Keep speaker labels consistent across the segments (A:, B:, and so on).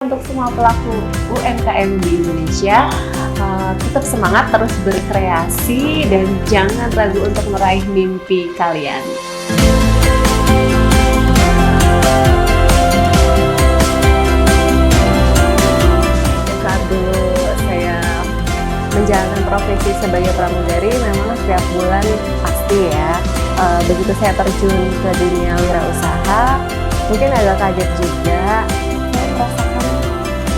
A: untuk semua pelaku UMKM di Indonesia, tetap semangat terus berkreasi dan jangan ragu untuk meraih mimpi kalian. Saat dulu saya menjalankan profesi sebagai pramugari, memang setiap bulan pasti ya, begitu saya terjun ke dunia wirausaha, mungkin agak kaget juga. Saya merasakan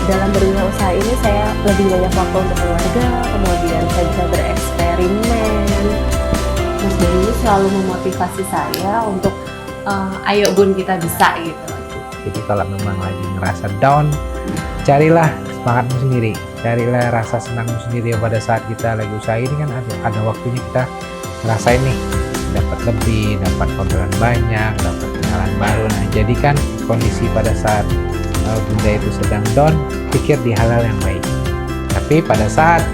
A: dalam berwirausaha ini saya lebih banyak waktu untuk keluarga, kemudian saya bisa bereksperimen. Mas Beni selalu memotivasi saya untuk ayo Bun, kita bisa gitu.
B: Jadi kalau memang lagi ngerasa down, carilah semangatmu sendiri, carilah rasa senangmu sendiri. Pada saat kita lagi usaha ini kan ada waktunya kita ngerasain nih, dapat lebih, dapat orderan banyak, dapat kenalan baru. Nah, jadi kan kondisi pada saat Bunda itu sedang down, pikir di hal-hal yang baik. Tapi pada saat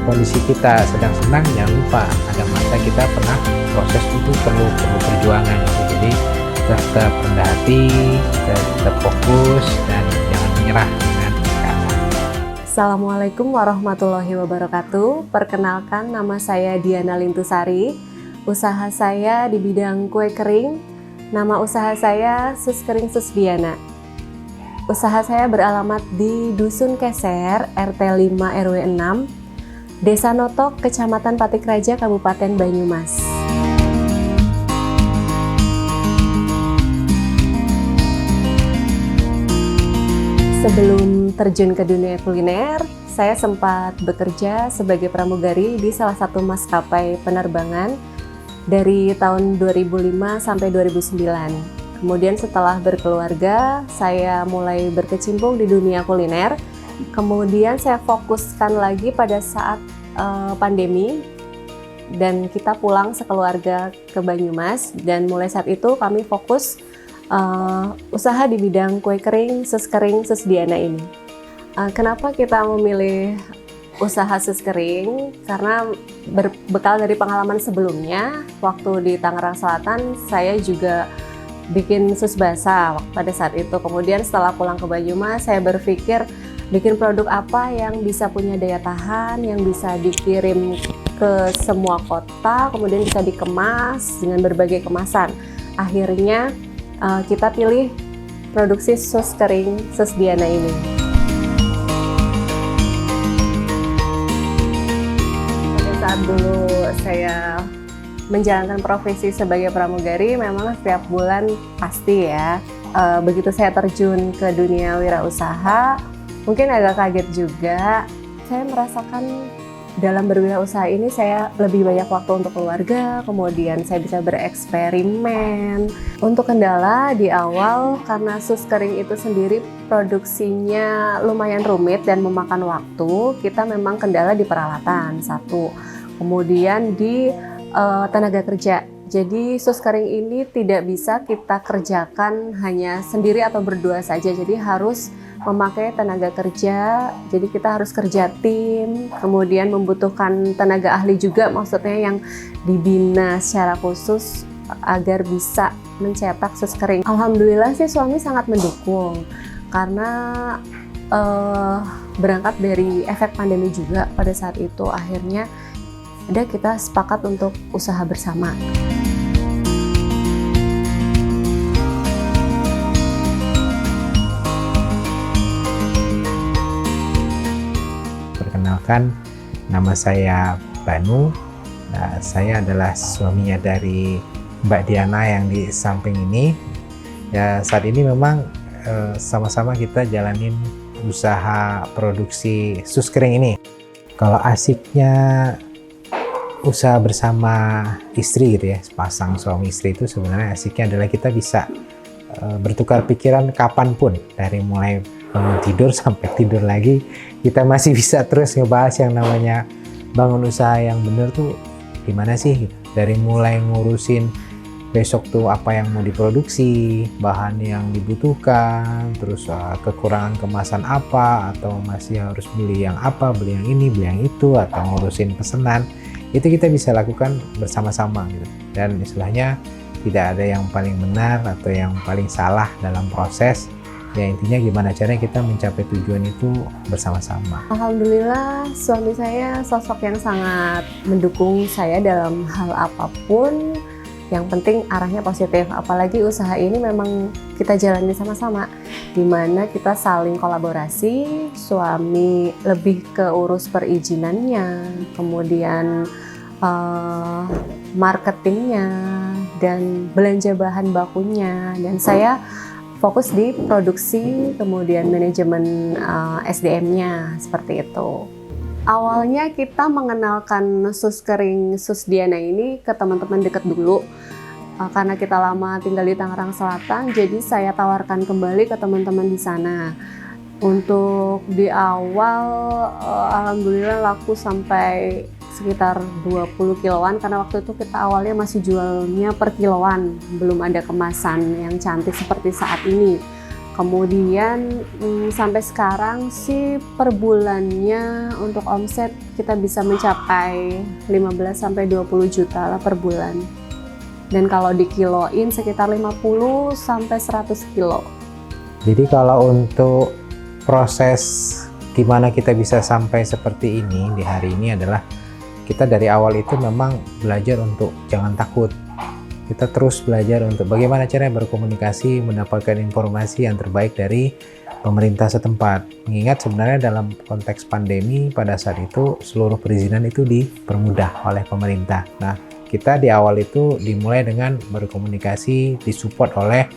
B: kondisi kita sedang senang, jangan lupa ada masa kita pernah proses itu perlu perjuangan. Jadi tetap rendah hati, tetap fokus, dan jangan menyerah dengan keadaan.
A: Assalamualaikum warahmatullahi wabarakatuh. Perkenalkan, nama saya Diana Lintusari. Usaha saya di bidang kue kering. Nama usaha saya Sus Kering Sus Diana. Usaha saya beralamat di Dusun Keser, RT 5 RW 6, Desa Notok, Kecamatan Patikraja, Kabupaten Banyumas. Sebelum terjun ke dunia kuliner, saya sempat bekerja sebagai pramugari di salah satu maskapai penerbangan dari tahun 2005 sampai 2009. Kemudian setelah berkeluarga, saya mulai berkecimpung di dunia kuliner. Kemudian saya fokuskan lagi pada saat pandemi dan kita pulang sekeluarga ke Banyumas, dan mulai saat itu kami fokus usaha di bidang kue kering Sus Kering Sus Diana ini. Kenapa kita memilih usaha sus kering? Karena berbekal dari pengalaman sebelumnya, waktu di Tangerang Selatan saya juga bikin sus basah pada saat itu. Kemudian setelah pulang ke Banyumas, saya berpikir bikin produk apa yang bisa punya daya tahan, yang bisa dikirim ke semua kota, kemudian bisa dikemas dengan berbagai kemasan. Akhirnya kita pilih produksi sus kering Sus Diana ini. Pada saat dulu saya menjalankan profesi sebagai pramugari, memang setiap bulan pasti ya, begitu saya terjun ke dunia wirausaha, mungkin agak kaget juga. Saya merasakan dalam berwirausaha ini saya lebih banyak waktu untuk keluarga, kemudian saya bisa bereksperimen. Untuk kendala di awal, karena sus kering itu sendiri produksinya lumayan rumit dan memakan waktu, kita memang kendala di peralatan satu, kemudian di tenaga kerja. Jadi sus kering ini tidak bisa kita kerjakan hanya sendiri atau berdua saja, jadi harus memakai tenaga kerja. Jadi kita harus kerja tim, kemudian membutuhkan tenaga ahli juga, maksudnya yang dibina secara khusus agar bisa mencetak sus kering. Alhamdulillah sih suami sangat mendukung, karena berangkat dari efek pandemi juga pada saat itu, akhirnya kita sepakat untuk usaha bersama.
B: Perkenalkan, nama saya Banu. Nah, saya adalah suaminya dari Mbak Diana yang di samping ini. Ya, saat ini memang sama-sama kita jalanin usaha produksi sus kering ini. Kalau asiknya usaha bersama istri gitu ya, sepasang suami istri, itu sebenarnya asiknya adalah kita bisa bertukar pikiran kapanpun, dari mulai bangun tidur sampai tidur lagi, kita masih bisa terus ngebahas yang namanya bangun usaha yang bener tuh gimana sih gitu. Dari mulai ngurusin besok tuh apa yang mau diproduksi, bahan yang dibutuhkan, terus kekurangan kemasan apa, atau masih harus beli yang apa, beli yang ini, beli yang itu, atau ngurusin pesanan. Itu kita bisa lakukan bersama-sama gitu. Dan istilahnya tidak ada yang paling benar atau yang paling salah dalam proses. Ya intinya gimana caranya kita mencapai tujuan itu bersama-sama.
A: Alhamdulillah suami saya sosok yang sangat mendukung saya dalam hal apapun. Yang penting arahnya positif, apalagi usaha ini memang kita jalani sama-sama, dimana kita saling kolaborasi. Suami lebih ke urus perizinannya, kemudian marketingnya, dan belanja bahan bakunya, dan saya fokus di produksi, kemudian manajemen SDM-nya, seperti itu. Awalnya kita mengenalkan sus kering Susdiana ini ke teman-teman dekat dulu. Karena kita lama tinggal di Tangerang Selatan, jadi saya tawarkan kembali ke teman-teman di sana. Untuk di awal, alhamdulillah laku sampai sekitar 20 kiloan, karena waktu itu kita awalnya masih jualnya per kiloan, belum ada kemasan yang cantik seperti saat ini. Kemudian sampai sekarang sih per bulannya untuk omset kita bisa mencapai 15-20 juta lah per bulan. Dan kalau dikiloin sekitar 50-100 kilo.
B: Jadi kalau untuk proses gimana kita bisa sampai seperti ini di hari ini adalah kita dari awal itu memang belajar untuk jangan takut. Kita terus belajar untuk bagaimana caranya berkomunikasi, mendapatkan informasi yang terbaik dari pemerintah setempat. Mengingat sebenarnya dalam konteks pandemi pada saat itu seluruh perizinan itu dipermudah oleh pemerintah. Nah, kita di awal itu dimulai dengan berkomunikasi, disupport oleh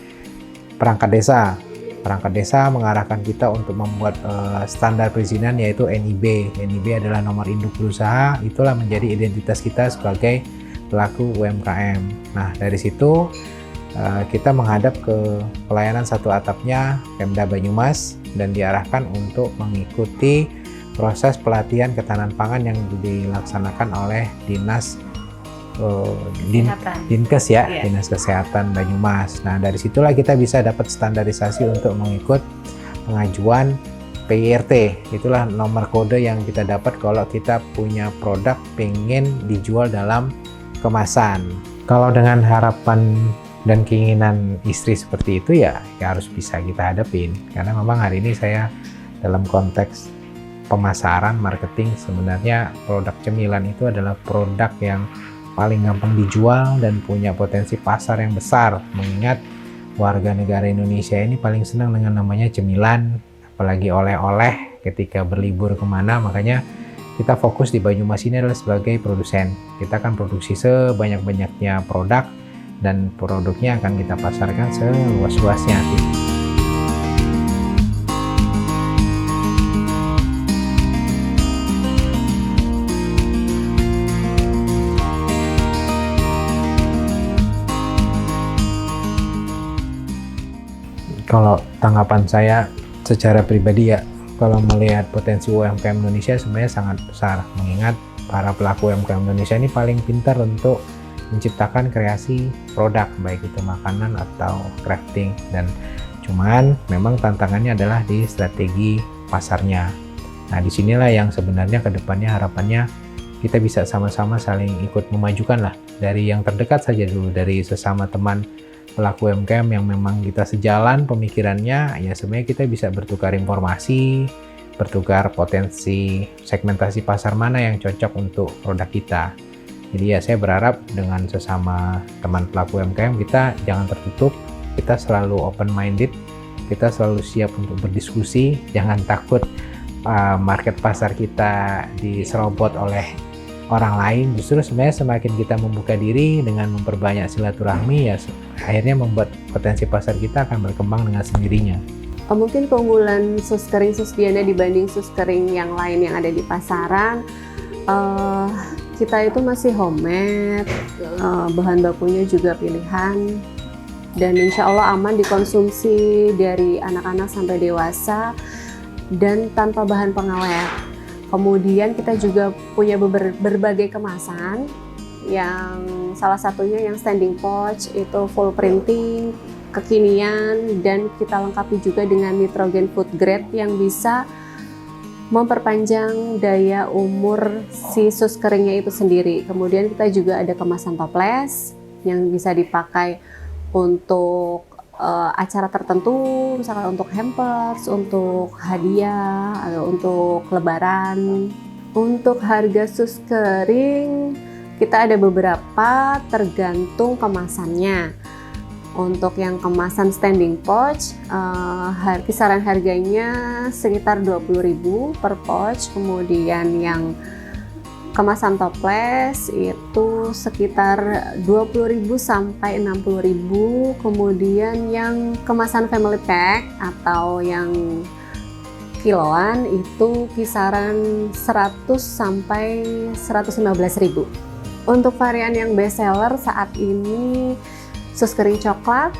B: perangkat desa. Perangkat desa mengarahkan kita untuk membuat standar perizinan yaitu NIB. NIB adalah nomor induk berusaha, itulah menjadi identitas kita sebagai pelaku UMKM. Nah, dari situ kita menghadap ke pelayanan satu atapnya Pemda Banyumas dan diarahkan untuk mengikuti proses pelatihan ketahanan pangan yang dilaksanakan oleh Dinkes ya, Dinas Kesehatan Banyumas. Nah, dari situlah kita bisa dapat standarisasi untuk mengikut pengajuan PIRT. Itulah nomor kode yang kita dapat kalau kita punya produk pengen dijual dalam kemasan. Kalau dengan harapan dan keinginan istri seperti itu ya harus bisa kita hadapin. Karena memang hari ini saya dalam konteks pemasaran, marketing, sebenarnya produk cemilan itu adalah produk yang paling gampang dijual dan punya potensi pasar yang besar, mengingat warga negara Indonesia ini paling senang dengan namanya cemilan, apalagi oleh-oleh ketika berlibur kemana. Makanya kita fokus di Banyumas ini adalah sebagai produsen. Kita akan produksi sebanyak-banyaknya produk dan produknya akan kita pasarkan seluas-luasnya. Kalau tanggapan saya secara pribadi ya, kalau melihat potensi UMKM Indonesia sebenarnya sangat besar, mengingat para pelaku UMKM Indonesia ini paling pintar untuk menciptakan kreasi produk, baik itu makanan atau crafting. Dan cuman memang tantangannya adalah di strategi pasarnya. Nah, disinilah yang sebenarnya kedepannya harapannya kita bisa sama-sama saling ikut memajukan lah, dari yang terdekat saja dulu, dari sesama teman pelaku UMKM yang memang kita sejalan pemikirannya, ya sebenarnya kita bisa bertukar informasi, bertukar potensi segmentasi pasar mana yang cocok untuk produk kita. Jadi ya saya berharap dengan sesama teman pelaku UMKM kita jangan tertutup, kita selalu open minded, kita selalu siap untuk berdiskusi, jangan takut market pasar kita diserobot oleh orang lain. Justru sebenarnya semakin kita membuka diri dengan memperbanyak silaturahmi, ya akhirnya membuat potensi pasar kita akan berkembang dengan sendirinya.
A: Mungkin keunggulan sus kering Susdiana dibanding sus kering yang lain yang ada di pasaran, kita itu masih homemade, bahan bakunya juga pilihan, dan insya Allah aman dikonsumsi dari anak-anak sampai dewasa dan tanpa bahan pengawet. Kemudian kita juga punya berbagai kemasan, yang salah satunya yang standing pouch itu full printing, kekinian, dan kita lengkapi juga dengan nitrogen food grade yang bisa memperpanjang daya umur si sus keringnya itu sendiri. Kemudian kita juga ada kemasan toples yang bisa dipakai untuk acara tertentu, misalkan untuk hampers, untuk hadiah, atau untuk lebaran. Untuk harga sus kering kita ada beberapa tergantung kemasannya. Untuk yang kemasan standing pouch, kisaran harganya sekitar 20.000 per pouch. Kemudian yang kemasan toples itu sekitar 20.000 sampai 60.000. Kemudian yang kemasan family pack atau yang kiloan itu kisaran 100 sampai 115.000. Untuk varian yang best seller saat ini sus kering coklat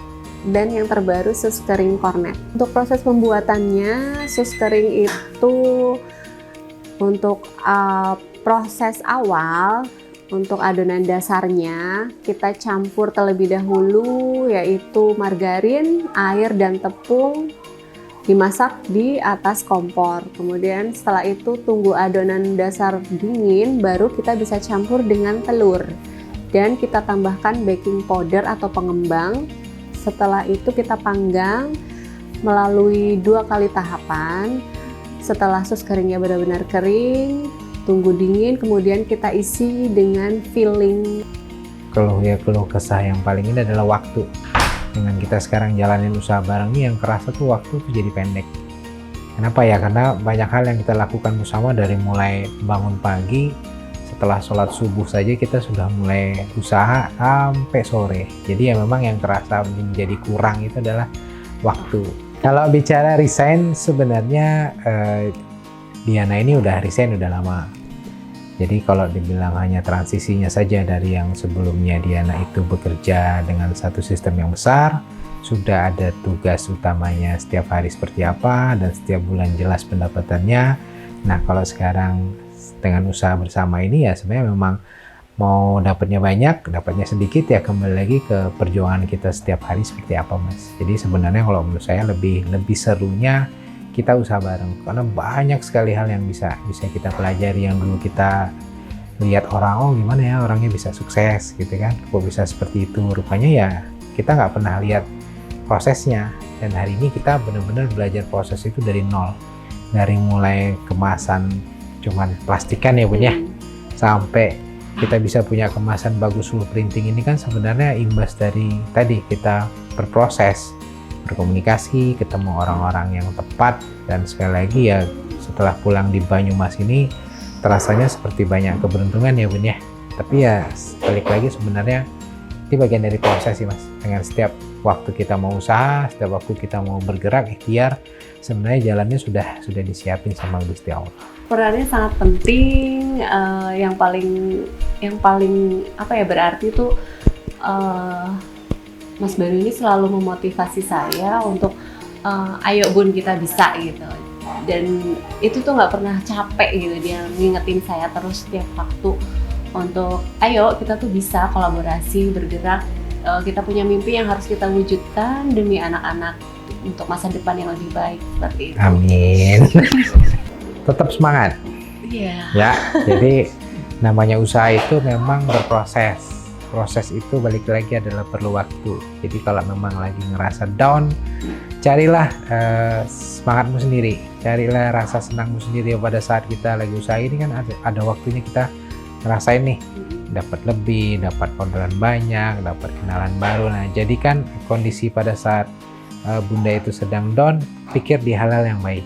A: dan yang terbaru sus kering kornet. Untuk proses pembuatannya, sus kering itu untuk proses awal, untuk adonan dasarnya kita campur terlebih dahulu, yaitu margarin, air, dan tepung, dimasak di atas kompor. Kemudian setelah itu tunggu adonan dasar dingin, baru kita bisa campur dengan telur dan kita tambahkan baking powder atau pengembang. Setelah itu kita panggang melalui 2 kali tahapan. Setelah sus keringnya benar-benar kering, tunggu dingin, kemudian kita isi dengan filling.
B: Keluh kesah yang paling ini adalah waktu. Dengan kita sekarang jalanin usaha bareng ini, yang kerasa tuh waktu tuh jadi pendek. Kenapa ya? Karena banyak hal yang kita lakukan bersama, dari mulai bangun pagi, setelah sholat subuh saja kita sudah mulai usaha sampai sore. Jadi ya memang yang kerasa menjadi kurang itu adalah waktu. Kalau bicara resign, sebenarnya Diana ini udah resign udah lama. Jadi kalau dibilang hanya transisinya saja dari yang sebelumnya Diana itu bekerja dengan satu sistem yang besar, sudah ada tugas utamanya setiap hari seperti apa, dan setiap bulan jelas pendapatannya. Nah kalau sekarang dengan usaha bersama ini ya sebenarnya memang mau dapatnya banyak, dapatnya sedikit, ya kembali lagi ke perjuangan kita setiap hari seperti apa, Mas. Jadi sebenarnya kalau menurut saya lebih serunya kita usaha bareng, karena banyak sekali hal yang bisa kita pelajari. Yang dulu kita lihat orang, oh gimana ya orangnya bisa sukses gitu kan, kok bisa seperti itu, rupanya ya kita nggak pernah lihat prosesnya. Dan hari ini kita benar-benar belajar proses itu dari nol, dari mulai kemasan cuman plastikan ya Bun ya, sampai kita bisa punya kemasan bagus full printing. Ini kan sebenarnya imbas dari tadi kita berproses, berkomunikasi, ketemu orang-orang yang tepat. Dan sekali lagi ya setelah pulang di Banyumas ini terasanya seperti banyak keberuntungan ya Bun ya. Tapi ya balik lagi sebenarnya ini bagian dari proses sih Mas. Dengan setiap waktu kita mau usaha, setiap waktu kita mau bergerak, ikhtiar, sebenarnya jalannya sudah disiapin sama Gusti Allah.
A: Perannya sangat penting. Yang paling apa ya, berarti itu Mas Banu ini selalu memotivasi saya untuk ayo Bun kita bisa gitu. Dan itu tuh nggak pernah capek gitu, dia ngingetin saya terus setiap waktu untuk ayo kita tuh bisa kolaborasi, bergerak, kita punya mimpi yang harus kita wujudkan demi anak-anak untuk masa depan yang lebih baik, seperti itu.
B: Amin. Tetap semangat.
A: Iya.
B: Ya, jadi namanya usaha itu memang berproses. Proses itu balik lagi adalah perlu waktu. Jadi kalau memang lagi ngerasa down, carilah semangatmu sendiri, carilah rasa senangmu sendiri. Pada saat kita lagi usaha ini kan ada waktunya kita ngerasain nih, dapat lebih, dapat orderan banyak, dapat kenalan baru. Nah, jadi kan kondisi pada saat Bunda itu sedang down, pikir di hal-hal yang baik.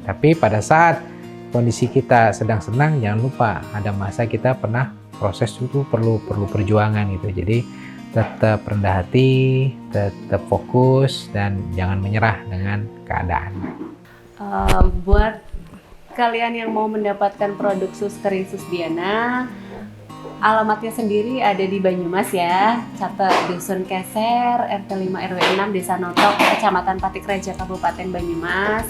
B: Tapi pada saat kondisi kita sedang senang, jangan lupa ada masa kita pernah proses itu perlu perjuangan gitu. Jadi tetap rendah hati, tetap fokus, dan jangan menyerah dengan keadaan.
A: Buat kalian yang mau mendapatkan produk sus kering Sus Diana, alamatnya sendiri ada di Banyumas ya. Catat Dusun Keser, RT 5 RW 6, Desa Notok, Kecamatan Patik Raja, Kabupaten Banyumas.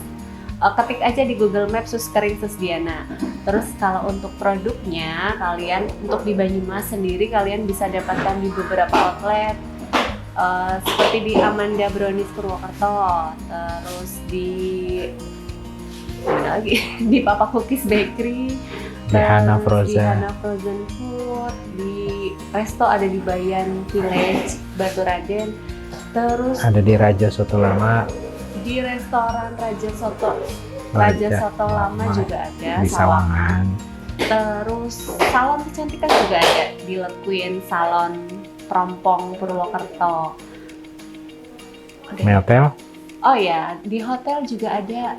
A: Ketik aja di Google Maps sus kering Sus Diana. Terus kalau untuk produknya, kalian untuk di Banyumas sendiri kalian bisa dapatkan di beberapa outlet, seperti di Amanda Brownies Purwokerto, terus di mana lagi, di Papa Cookies Bakery,
B: di Hana
A: di Hana
B: Frozen,
A: Frozen Food, di resto ada di Bayan Village, Batu Raden. Terus
B: Ada di Raja Soto Lama,
A: di restoran Raja Soto
B: Raja
A: Lama
B: Lama
A: juga ada,
B: di Sawangan.
A: Terus salon kecantikan juga ada di Lekuin Salon Trompong Purwokerto.
B: Meltel,
A: Oh ya, di hotel juga ada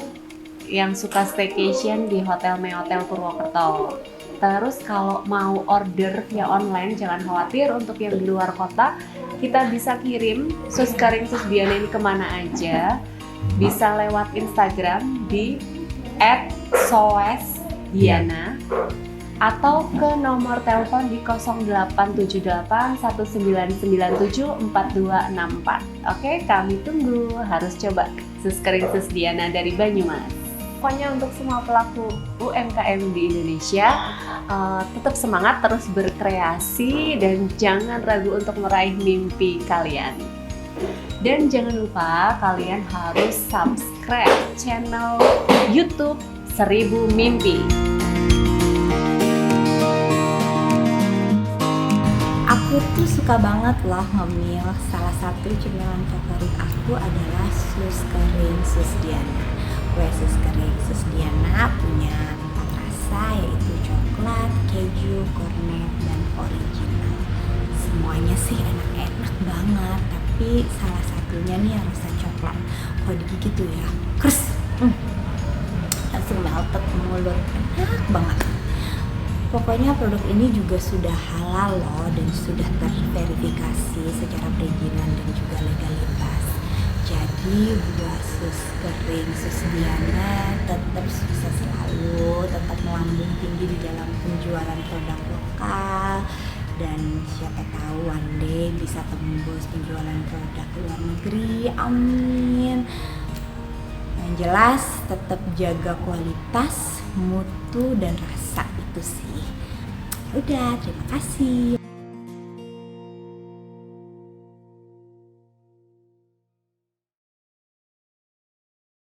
A: yang suka staycation di Hotel Meotel Purwokerto. Terus kalau mau order via online, jangan khawatir, untuk yang di luar kota kita bisa kirim sus kering sus Diana ini kemana aja. Bisa lewat Instagram di @soesdiana atau ke nomor telepon di 0878 1997 4264. Oke, kami tunggu. Harus coba sus kering sus Diana dari Banyumas. Pokoknya untuk semua pelaku UMKM di Indonesia, tetap semangat, terus berkreasi, dan jangan ragu untuk meraih mimpi kalian. Dan jangan lupa kalian harus subscribe channel YouTube 1000 Mimpi.
C: Aku tuh suka banget loh ngemil. Salah satu cemilan favorit aku adalah sus kering sus Diana. Kue sus kering sus Diana punya 4 rasa, yaitu coklat, keju, kornet, dan original. Semuanya sih enak-enak banget, tapi salah satunya nih yang rasa coklat. Kalau digigit tuh ya, kres, langsung melted mulut, enak banget. Pokoknya produk ini juga sudah halal loh, dan sudah terverifikasi secara perizinan dan juga legalitas. Jadi buat sus kering sus Diana tetap sukses selalu, tetap melambung tinggi di dalam penjualan produk lokal, dan siapa tahu one day bisa tembus penjualan produk ke luar negeri, amin. Yang jelas tetap jaga kualitas, mutu, dan rasa itu sih. Udah, terima kasih.